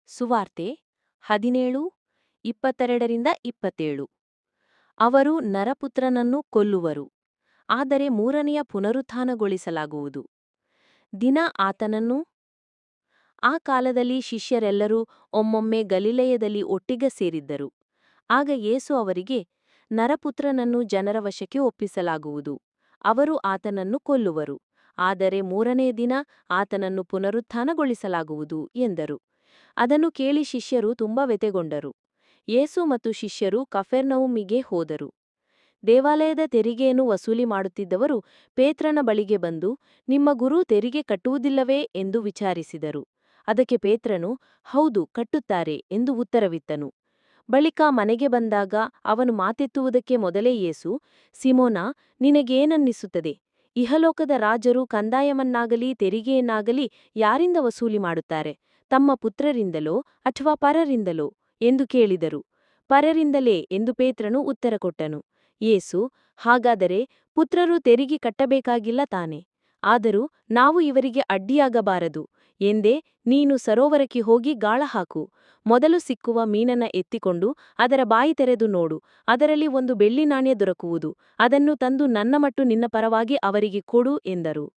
ಸುವಾರ್ತೆ 17:22-27. ಅವರು ನರಪುತ್ರನನ್ನು ಕೊಲ್ಲುವರು, ಆದರೆ ಮೂರನೆಯ ಪುನರುತ್ಥಾನಗೊಳಿಸಲಾಗುವುದು. ದಿನ ಆತನನ್ನು. ಆ ಕಾಲದಲ್ಲಿ ಶಿಷ್ಯರೆಲ್ಲರೂ ಒಮ್ಮೊಮ್ಮೆ ಗಲಿಲಯದಲ್ಲಿ ಒಟ್ಟಿಗೆ ಸೇರಿದ್ದರು. ಆಗ ಯೇಸು ಅವರಿಗೆ, ನರಪುತ್ರನನ್ನು ಜನರ ವಶಕ್ಕೆ ಒಪ್ಪಿಸಲಾಗುವುದು, ಅವರು ಆತನನ್ನು ಕೊಲ್ಲುವರು, ಆದರೆ ಮೂರನೆಯ ದಿನ ಆತನನ್ನು ಪುನರುತ್ಥಾನಗೊಳಿಸಲಾಗುವುದು ಎಂದರು. ಅದನ್ನು ಕೇಳಿ ಶಿಷ್ಯರು ತುಂಬಾ ವ್ಯಥೆಗೊಂಡರು. ಯೇಸು ಮತ್ತು ಶಿಷ್ಯರು ಕಫೆರ್ನಹುಮಿಗೆ ಹೋದರು. ದೇವಾಲಯದ ತೆರಿಗೆಯನ್ನು ವಸೂಲಿ ಮಾಡುತ್ತಿದ್ದವರು ಪೇತ್ರನ ಬಳಿಗೆ ಬಂದು, ನಿಮ್ಮ ಗುರು ತೆರಿಗೆ ಕಟ್ಟುವುದಿಲ್ಲವೇ ಎಂದು ವಿಚಾರಿಸಿದರು. ಅದಕ್ಕೆ ಪೇತ್ರನು, ಹೌದು, ಕಟ್ಟುತ್ತಾರೆ ಎಂದು ಉತ್ತರವಿತ್ತನು. ಬಳಿಕ ಮನೆಗೆ ಬಂದಾಗ ಅವನು ಮಾತೆತ್ತುವುದಕ್ಕೆ ಮೊದಲೇ ಯೇಸು, ಸಿಮೋನ, ನಿನಗೇನನ್ನಿಸುತ್ತದೆ? ಇಹಲೋಕದ ರಾಜರು ಕಂದಾಯವನ್ನಾಗಲಿ ತೆರಿಗೆಯನ್ನಾಗಲಿ ಯಾರಿಂದ ವಸೂಲಿ ಮಾಡುತ್ತಾರೆ, ತಮ್ಮ ಪುತ್ರರಿಂದಲೋ ಅಥವಾ ಪರರಿಂದಲೋ ಎಂದು ಕೇಳಿದರು. ಪರರಿಂದಲೇ ಎಂದು ಪೇತ್ರನು ಉತ್ತರ ಕೊಟ್ಟನು. ಯೇಸು, ಹಾಗಾದರೆ ಪುತ್ರರು ತೆರಿಗೆ ಕಟ್ಟಬೇಕಾಗಿಲ್ಲ ತಾನೆ? ಆದರೂ ನಾವು ಇವರಿಗೆ ಅಡ್ಡಿಯಾಗಬಾರದು ಎಂದೇ ನೀನು ಸರೋವರಕ್ಕೆ ಹೋಗಿ ಗಾಳ ಹಾಕು. ಮೊದಲು ಸಿಕ್ಕುವ ಮೀನನ್ನ ಎತ್ತಿಕೊಂಡು ಅದರ ಬಾಯಿ ತೆರೆದು ನೋಡು, ಅದರಲ್ಲಿ ಒಂದು ಬೆಳ್ಳಿ ನಾಣ್ಯ ದೊರಕುವುದು, ಅದನ್ನು ತಂದು ನನ್ನ ಮತ್ತು ನಿನ್ನ ಪರವಾಗಿ ಅವರಿಗೆ ಕೊಡು ಎಂದರು.